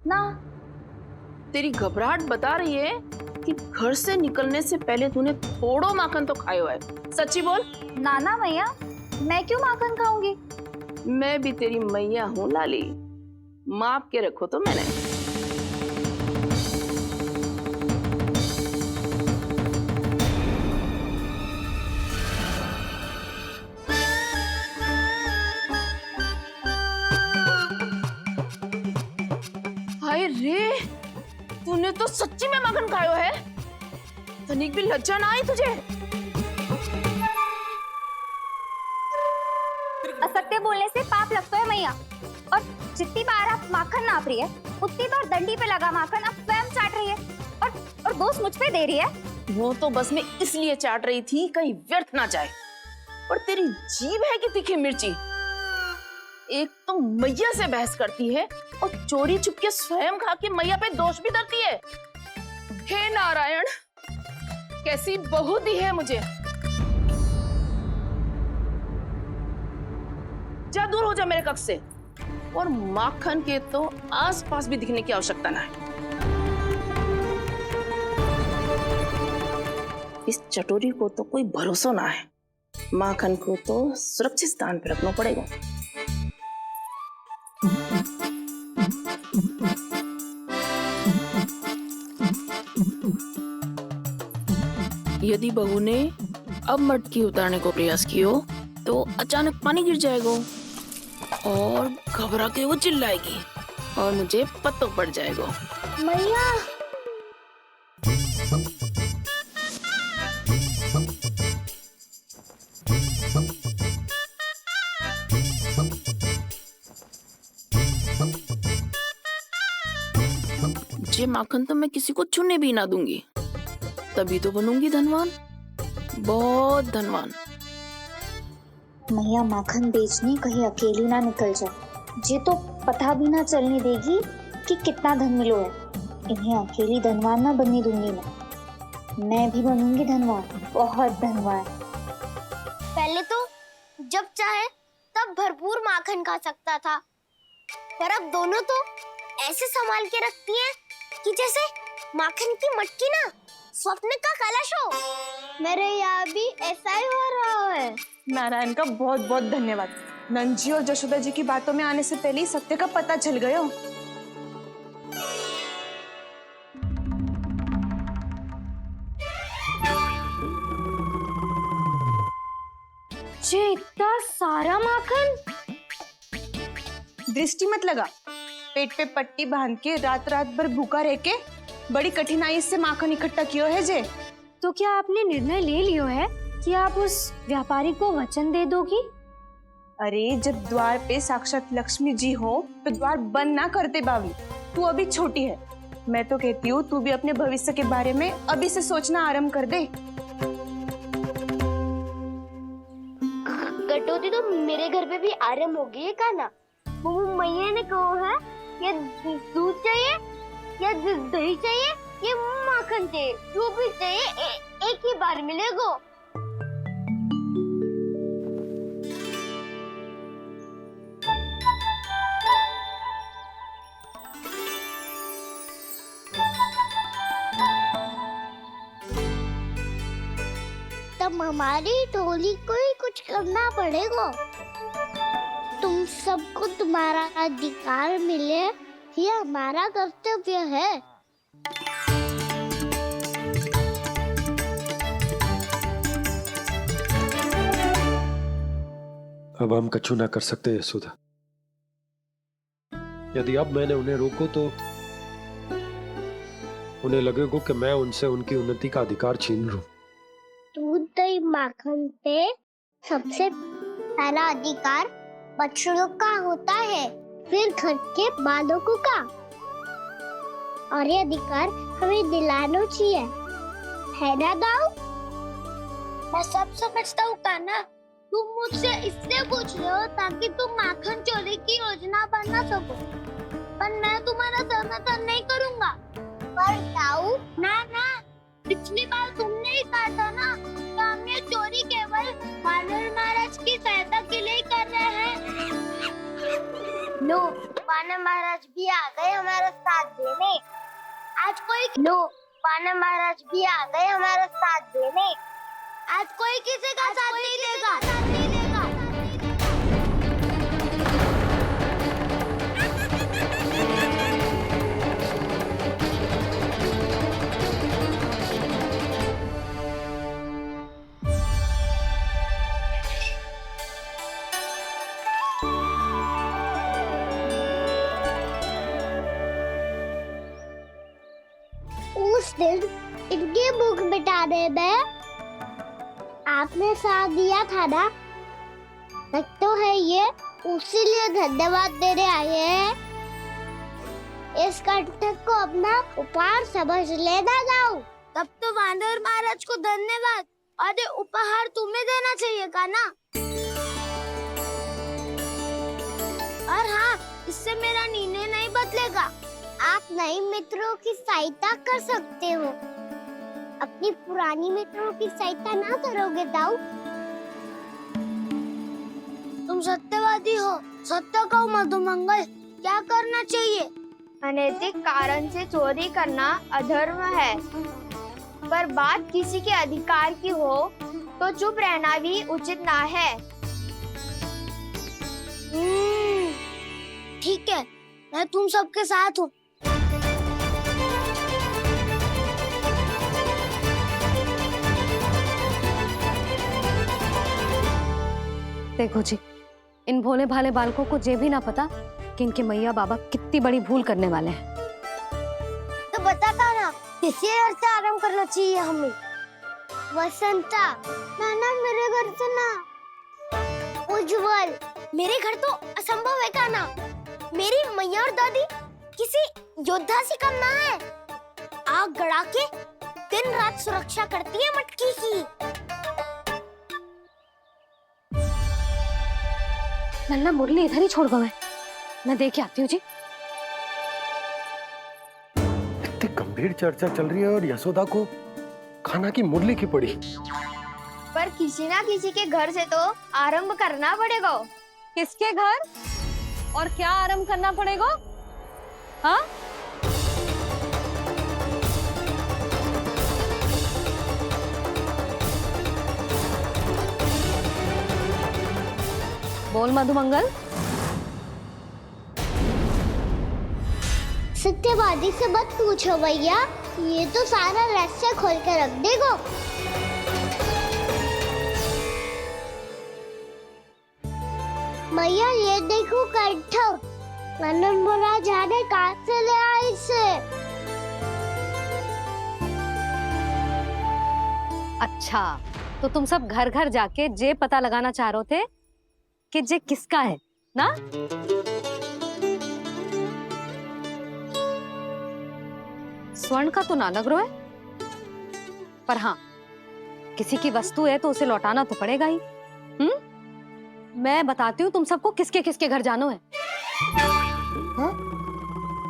ना?
तेरी घबराहट बता रही है कि घर से निकलने से पहले तूने थोड़ो माखन तो खाया है। सच्ची बोल।
ना ना मैया, मैं क्यों माखन खाऊंगी?
मैं भी तेरी मैया हूँ लाली, माप के रखो तो मैंने। हाय रे, तूने तो सच्ची में माखन खायो है। तनिक भी लज्जा ना आई तुझे?
असत्य बोलने से पाप लगता है मैया। और जितनी बार आप माखन नाप रही है, उतनी बार डंडी पे लगा माखन आप स्वयं चाट रही है और दोष मुझ पे दे रही है।
वो तो बस मैं इसलिए चाट रही थी कहीं व्यर्थ ना जाए। और तेरी जीभ है कि तीखी मिर्ची। एक तो मैया से बहस करती है और चोरी चुपके स्वयं खा के मैया पे दोष भी धरती है। हे नारायण, कैसी बहू दी है मुझे। जा दूर हो जा मेरे कक्ष से। और माखन के तो आसपास भी दिखने की आवश्यकता ना है। इस चटोरी को तो कोई भरोसा ना है। माखन को तो सुरक्षित स्थान पर रखना पड़ेगा। यदि बहू ने अब मटकी उतारने को प्रयास किया तो अचानक पानी गिर जाएगा और घबरा के वो चिल्लाएगी और मुझे पता पड़ जाएगा।
मैया,
ये माखन तो मैं किसी को छूने भी ना दूंगी, तभी तो बनूंगी धनवान, बहुत धनवान।
मैया माखन बेचने कहीं अकेली ना निकल जाए। जे तो पता भी ना चलने देगी कि कितना धन मिलो है। इन्हें अकेली धनवान ना बनने दूंगी मैं भी बनूंगी धनवान, बहुत धनवान।
पहले तो जब चाहे तब भरपूर माखन खा सकता था, पर अब दोनों तो ऐसे संभाल के रखती हैं कि जैसे माखन की मटकी ना स्वप्न का कलश हो। मेरे यहाँ भी ऐसा ही हो रहा है।
नारायण का बहुत बहुत धन्यवाद। नंदजी और जशोदा जी की बातों में आने से पहले ही सत्य का पता चल गया।
ये इतना सारा माखन?
दृष्टि मत लगा। पेट पे पट्टी बांध के रात रात भर भूखा रह के बड़ी कठिनाई से माखन इकट्ठा किया है जे।
तो क्या आपने निर्णय ले लियो है कि आप उस व्यापारी को वचन दे दोगी?
अरे जब द्वार पे साक्षात लक्ष्मी जी हो तो द्वार बंद ना करते बावी। तू अभी छोटी है। मैं तो कहती हूँ तू भी अपने भविष्य के बारे में अभी से सोचना आरंभ कर दे।
कटौती तो मेरे घर पे भी आरंभ हो गई है का ना। वो मैया ने कहा है या दूध चाहिए या दही चाहिए या माखन चाहिए, जो भी चाहिए एक ही बार मिलेगा। तब हमारी टोली को ही कुछ करना पड़ेगा। तुम सबको तुम्हारा अधिकार मिले, यह हमारा कर्तव्य है।
अब हम कछु ना कर सकते यशोदा। यदि अब मैंने उन्हें रोको तो उन्हें लगेगा कि मैं उनसे उनकी उन्नति का अधिकार छीन लूं।
दूध दही माखन पे सबसे पहला अधिकार बछड़ों का होता है, फिर घर के बालकों का, और ये अधिकार हमें दिलाना चाहिए, है ना दाऊ? मैं सब समझता हूँ कान्हा, तुम मुझसे इसलिए पूछ रहे हो ताकि तुम माखन चोरी की योजना बना सको, पर मैं तुम्हारा समर्थन नहीं करूँगा। पर दाऊ, ना पिछली बार तुमने ही कहा था ना कि हम ये चोरी केवल वानर महाराज की सहायता के लिए कर रहे हैं। लो, वानर महाराज भी आ गए हमारा साथ देने। वानर महाराज भी आ गए हमारा साथ देने। आज कोई किसी का साथ नहीं देगा। उस दिन इनकी भूख मिटाने में आपने साथ दिया था ना, तो है ये उसी लिए धन्यवाद देने आए हैं। इस कर्तव्य को अपना उपहार समझ लेना जाओ। तब तो वानर महाराज को धन्यवाद और ये उपहार तुम्हें देना चाहिए का ना। और हाँ, इससे मेरा निर्णय नहीं बदलेगा। आप नए मित्रों की सहायता कर सकते हो, अपनी पुरानी मित्रों की सहायता ना करोगे दाऊ। तुम सत्यवादी हो, सत्य कहो मधुमंगल, क्या करना चाहिए?
अनैतिक कारण से चोरी करना अधर्म है, पर बात किसी के अधिकार की हो तो चुप रहना भी उचित ना है।
ठीक है, मैं तुम सबके साथ हूँ।
देखो जी, इन भोले भाले बालकों को ये भी ना पता कि इनके मैया बाबा कितनी बड़ी भूल करने वाले हैं।
तो बता था ना, किसी घर से आराम करना चाहिए हमें। वसंता, ना मेरे घर से ना। उज्जवल, मेरे घर तो असंभव है का ना। मेरी मैया और दादी किसी योद्धा से कम ना है। आग गड़ा के दिन रात सुरक्षा करती है मटकी की।
नन्ना मुरली इधर ही छोड़ गए, मैं देख के आती हूँ जी।
इतनी गंभीर चर्चा चल रही है और यशोदा को खाना की मुरली की पड़ी।
पर किसी ना किसी के घर से तो आरंभ करना पड़ेगा।
किसके घर और क्या आरंभ करना पड़ेगा? हाँ, बोल मधुमंगल।
सत्यवादी से मत पूछो भैया, ये तो सारा रहस्य खोल के रख देगा। भैया ये देखो कंठ, वानर महाराज जाने कहाँ से ले आए इसे।
अच्छा, तो तुम सब घर घर जाके जे पता लगाना चाह रहे थे कि जे किसका है ना? स्वर्ण का तो ना लग रहा है, पर हाँ, किसी की वस्तु है तो उसे लौटाना तो पड़ेगा ही। मैं बताती हूँ तुम सबको किसके किसके घर जाना है।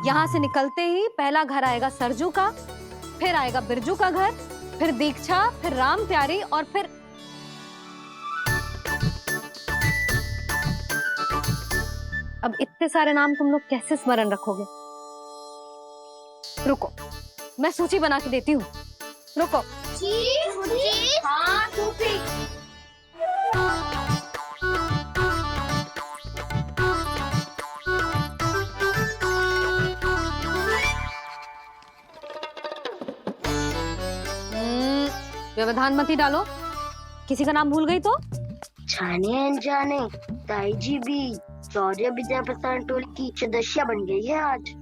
यहाँ से निकलते ही पहला घर आएगा सरजू का, फिर आएगा बिरजू का घर, फिर दीक्षा, फिर राम प्यारी, और फिर अब इतने सारे नाम तुम लोग कैसे स्मरण रखोगे? रुको, मैं सूची बना के देती हूँ। रुको।
हाँ, सूची।
व्यवधान मत ही डालो, किसी का नाम भूल गई तो?
जाने अनजाने ताई जी भी शौर्य विद्या प्रसारण टोली की सदस्य बन गई है आज।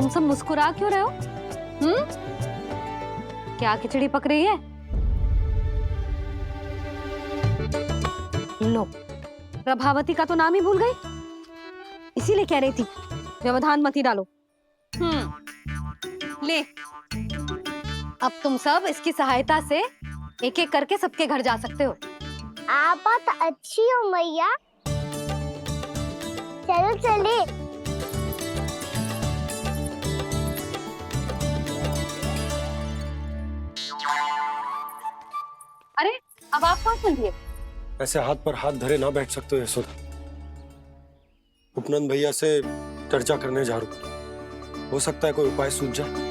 तुम सब मुस्कुरा क्यों रहे हो? क्या खिचड़ी पक रही है? लो, प्रभावती का तो नाम ही भूल गई, इसीलिए कह रही थी व्यवधान मत ही डालो। ले, अब तुम सब इसकी सहायता से एक एक करके सबके घर जा सकते हो।
आप बहुत अच्छी हो मैया। चलो चले।
अरे अब आप कहाँ चल दिए?
ऐसे हाथ पर हाथ धरे ना बैठ सकते हो यशोदा। उपनंद भैया से चर्चा करने जा रहा हूं, हो सकता है कोई उपाय सूझ जाए।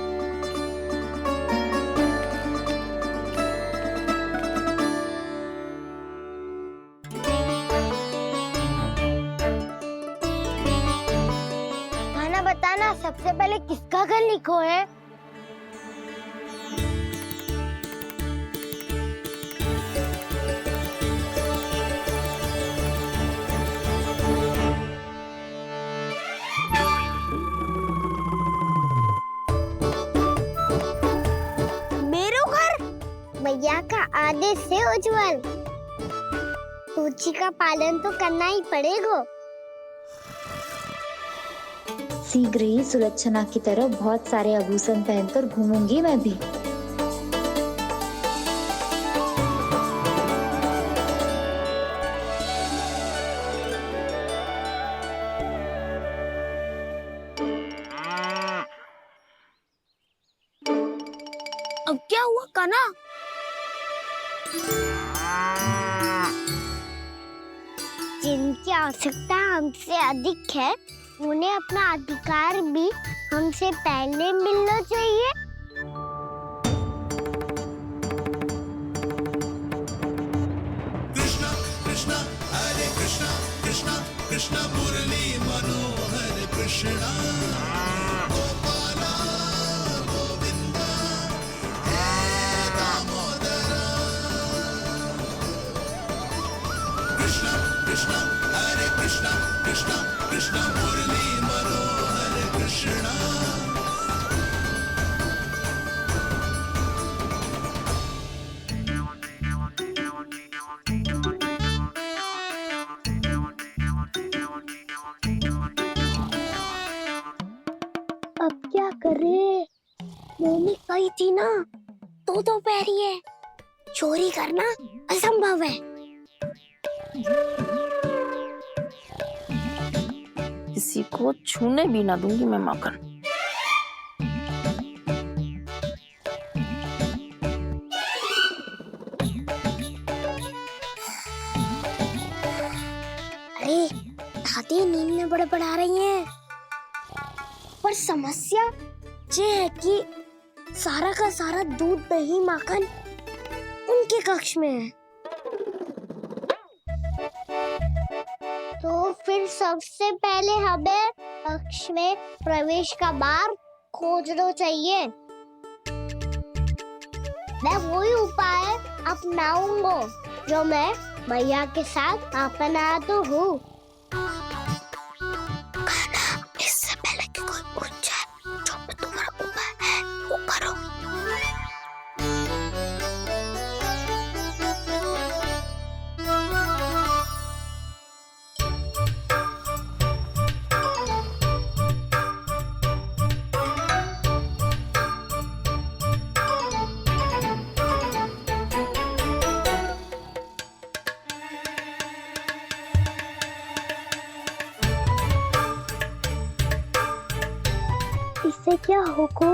खाना बताना, सबसे पहले किसका घर लिखो है? भैया का आदेश से उज्जवल, सूची का पालन तो करना ही पड़ेगा।
शीघ्र ही सुलक्षणा की तरह बहुत सारे आभूषण पहनकर घूमूंगी मैं भी।
अब क्या हुआ कान्हा?
जिनकी आवश्यकता हमसे अधिक है, उन्हें अपना अधिकार भी हमसे पहले मिलना चाहिए।
कृष्णा कृष्णा हरे कृष्णा कृष्णा कृष्णा मुरली मनोहर कृष्णा गोपाला गोविंदा हे दामोदरा। कृष्णा कृष्णा हरे कृष्णा कृष्णा कृष्णा मुरली मनोहर कृष्णा।
अब क्या करे? मम्मी कही थी ना, दो पैरी है, चोरी करना असंभव है।
किसी को छूने भी ना दूंगी मैं माखन।
अरे दादी नींद में बड़बड़ा रही हैं, पर समस्या ये है कि सारा का सारा दूध दही माखन उनके कक्ष में है। तो फिर सबसे पहले हमें कक्ष में प्रवेश का मार्ग खोजना चाहिए। मैं वही उपाय अपनाऊंगा जो मैं भैया के साथ अपना तो हूँ। इससे पहले कि कोई पूछ जाए, जो भी तुम्हारा उपाय है वो करो। इससे क्या होगा?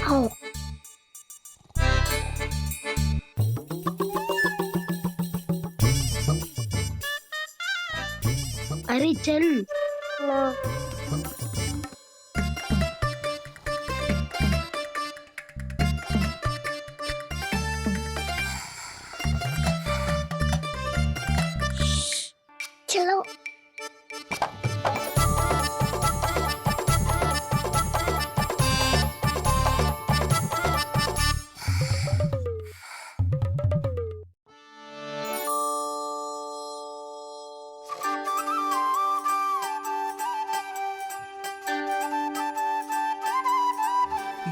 आओ। अरे चल।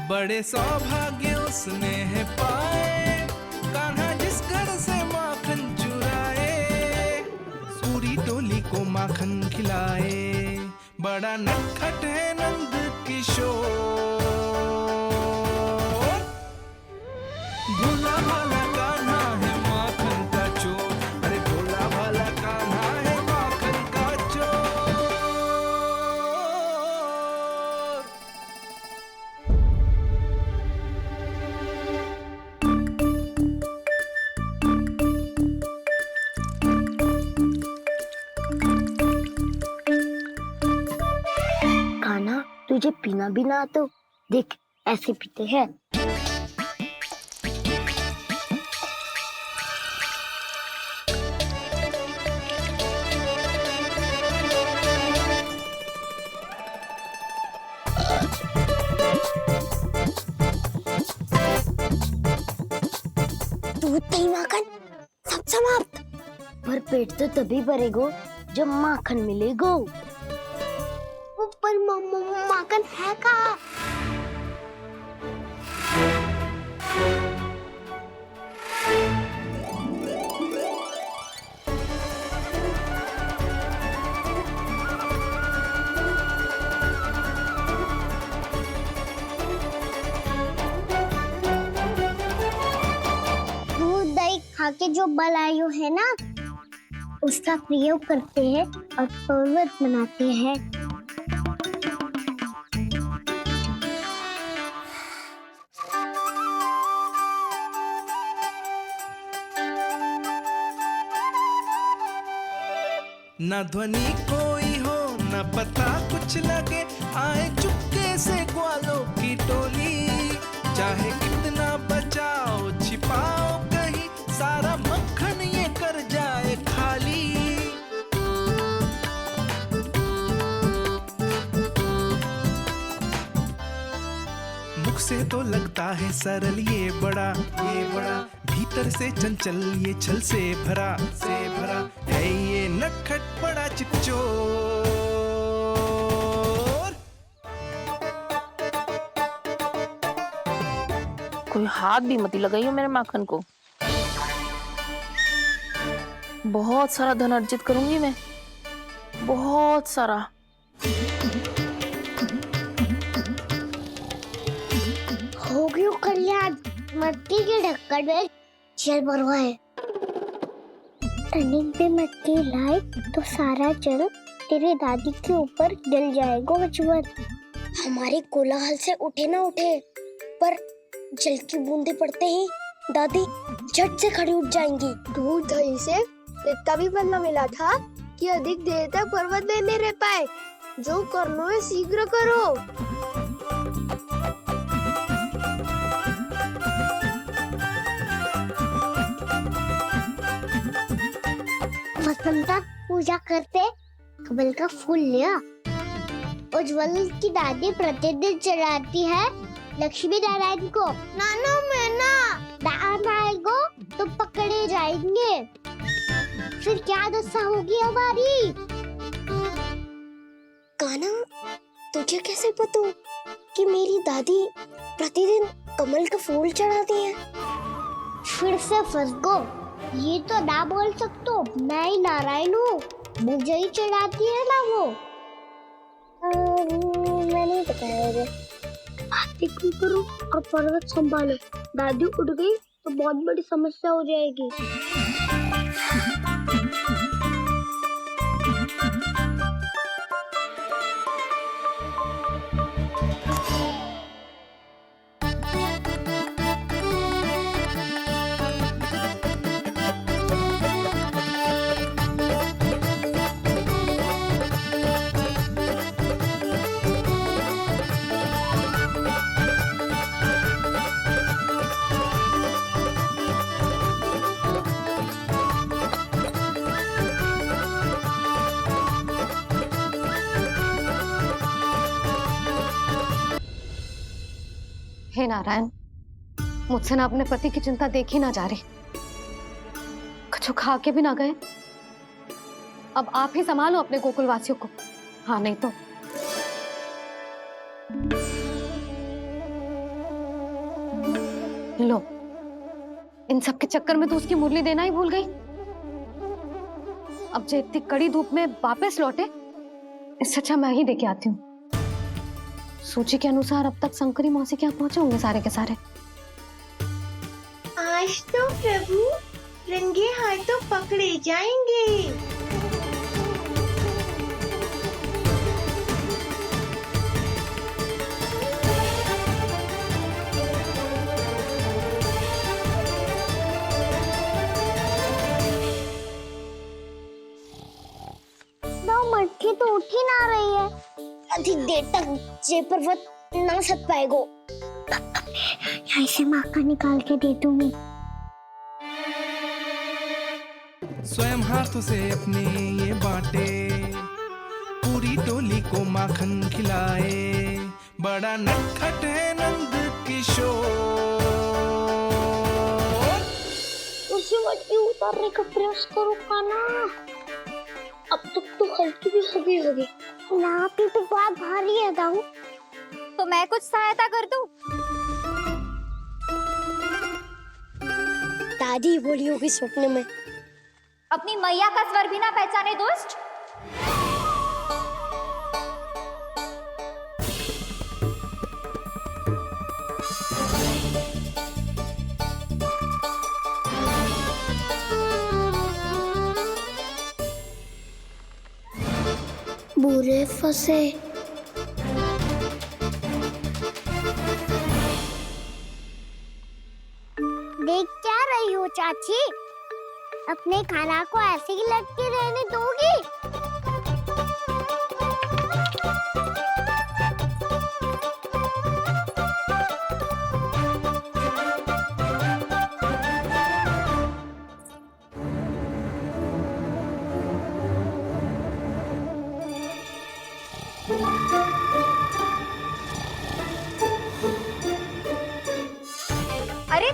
बड़े सौभाग्य उसने है पाए, कान्हा जिस घर से माखन चुराए, सूरी डोली को माखन खिलाए, बड़ा नटखट है नंद किशोर। भोला भाला कान्हा है माखन का चोर, अरे भोला भाला कान्हा है माखन का चोर।
कान्हा, तुझे पीना भी ना तो देख ऐसे पीते हैं। दूध दही माखन सब समाप्त। पर पेट तो तभी भरेगो जब माखन मिलेगो। ऊपर माखन है कहाँ? दूध दही खा के जो बलायु है ना, उसका प्रयोग करते हैं और पर्वत बनाते हैं।
न ध्वनि कोई हो न पता कुछ लगे, आए चुपके से ग्वालों की टोली, चाहे कितना बचाओ छिपाओ कहीं, सारा मक्खन ये कर जाए खाली। मुख से तो लगता है सरल ये बड़ा भीतर से चंचल ये छल से भरा है ये नटखट बड़ा चिकचोर।
कोई हाथ भी मत लगाइयो मेरे माखन को। बहुत सारा धन अर्जित करूंगी मैं, बहुत सारा।
हो गयो कल्याण, मट्टी के ढक्कन में जल भरवा है। टनिक पे मट्टी लाए तो सारा जल तेरे दादी के ऊपर डल जाएगा बचवन। हमारे कोलाहल से उठे ना उठे, पर जल की बूंदे पड़ते ही दादी झट से खड़ी उठ जाएंगी। दूध दही से इतना भी बदला मिला था कि अधिक देर तक पर्वत में नहीं रह पाए। जो करना है शीघ्र करो। वसंता पूजा करते कमल का फूल लिया। उज्जवल की दादी प्रतिदिन चढ़ाती है लक्ष्मी नारायण को। नाना मैं ना दान आएगो तो पकड़े जाएंगे, फिर क्या दशा होगी हमारी? कान्हा, तुझे कैसे पता कि मेरी दादी प्रतिदिन कमल का फूल चढ़ाती है? फिर से फंस गो। ये तो ना बोल सकतो, मैं ही नारायण हूँ, मुझे ही चढ़ाती है ना वो। मैंने बताया आरती करो और पर्वत संभालो। दादी उठ गई तो बहुत बड़ी समस्या हो जाएगी।
हे नारायण, मुझसे ना अपने पति की चिंता देखी ना जा रही। कुछ खा के भी ना गए। अब आप ही संभालो अपने गोकुल वासियों को। हाँ नहीं तो इन सब के चक्कर में तो उसकी मुरली देना ही भूल गई। अब जो इतनी कड़ी धूप में वापस लौटे, इससे अच्छा मैं ही देके आती हूँ। सूची के अनुसार अब तक शंकरी मौसी के यहाँ पहुंचे होंगे सारे के सारे।
आज तो प्रभु रंगे हाथों पकड़े जाएंगे। मटकी तो उठ ही ना रही है। अधिक देर तक जे पर्वत ना सक पाएगो। यहाँ से माखन निकाल के दे दूंगी।
स्वयं हाथों से अपने ये बांटे, पूरी टोली को माखन खिलाए, बड़ा नटखट है नंद किशोर।
उसे मटकी उतारने का प्रयास करो काना। अब तक तो हल्की भी होगी। यहाँ पे तो बहुत भारी है दाऊ।
तो मैं कुछ सहायता कर दूं?
दादी बोली होगी सपने में।
अपनी मैया का स्वर भी ना पहचाने दोस्त।
बुरे फंसे। देख क्या रही हो चाची? अपने खाना को ऐसे ही लटके रहने दोगी?
अरे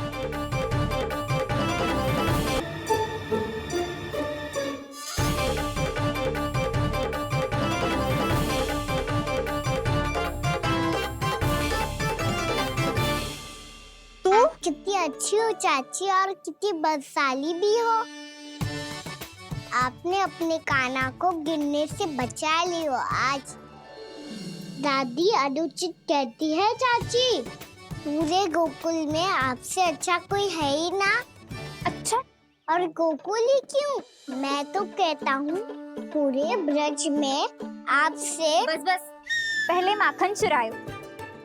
तुम कितनी अच्छी हो चाची और कितनी बदसाली भी हो। आपने अपने काना को गिरने से बचा ली हो आज। दादी अनुचित कहती है चाची, पूरे गोकुल में आपसे अच्छा कोई है ही ना। अच्छा, और गोकुल ही क्यों? मैं तो कहता हूँ पूरे ब्रज में आपसे।
बस पहले माखन चुरायो,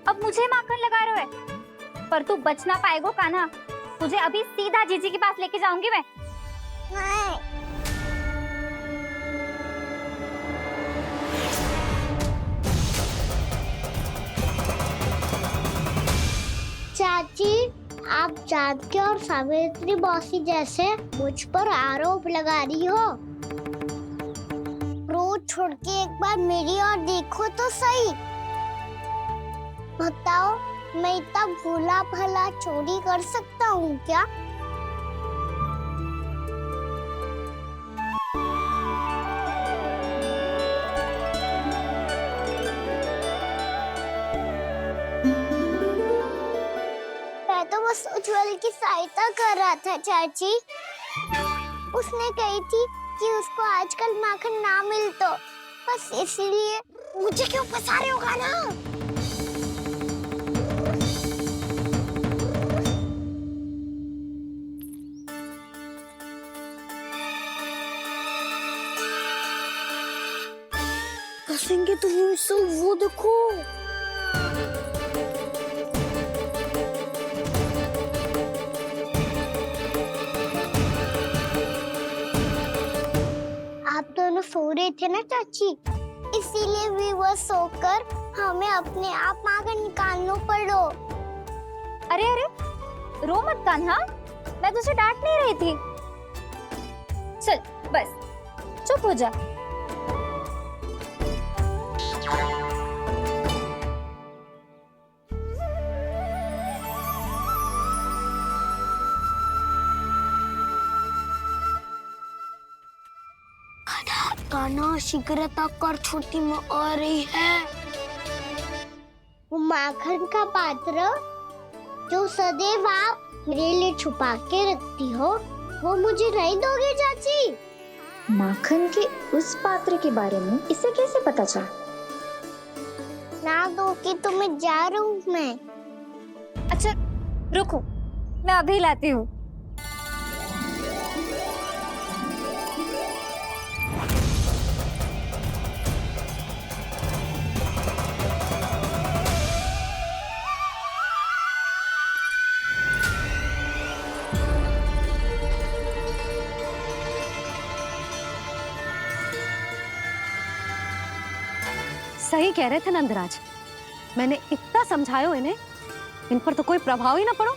अब मुझे माखन लगा रहे हो। पर तू बच ना पाएगो कान्हा। तुझे अभी सीधा जीजी के पास लेके जाऊंगी मैं।
चाची, आप जानकी और सावित्री मौसी जैसे मुझ पर आरोप लगा रही हो। रोज छोड़ के एक बार मेरी ओर देखो तो सही। बताओ, मैं इतना भोला भला चोरी कर सकता हूँ क्या? मैं तो बस उज्जवल की सहायता कर रहा था चाची। उसने कही थी कि उसको आजकल माखन ना मिल तो बस इसलिए। मुझे क्यों फंसा रहे हो ना? फंसेंगे तो वो देखो। आप दोनों सो रहे थे ना चाची, इसीलिए विवश सोकर हमें अपने आप माखन निकालना पड़ो।
अरे रो मत कान्हा, मैं तुझे डांट नहीं रही थी। चल बस चुप हो जा।
कान्हा शीघ्रता कर, छोटी में आ रही है। वो माखन का पात्र जो सदैव आप मेरे लिए छुपा के रखती हो वो मुझे नहीं दोगे चाची?
माखन के उस पात्र के बारे में इसे कैसे पता चला?
ना दोगी तो मैं जा रहा हूँ मैं।
अच्छा रुको, मैं अभी लाती हूँ।
सही कह रहे थे नंदराज, मैंने इतना समझायो इन्हें, इन पर तो कोई प्रभाव ही ना पड़ो।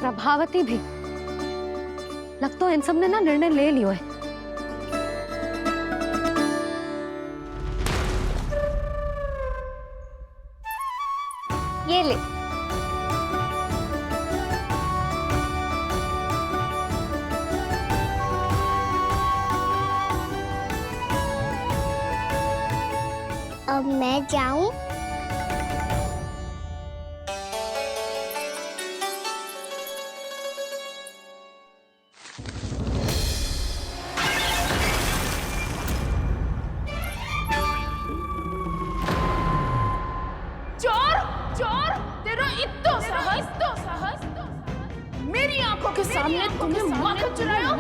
प्रभावती भी लगता है इन सब ने ना निर्णय ले लियो है।
ये ले।
अब मैं जाऊं?
चोर चोर, तेरा इतना साहस, मेरी आंखों के सामने तुमने माखन चुराया।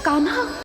कान्हा,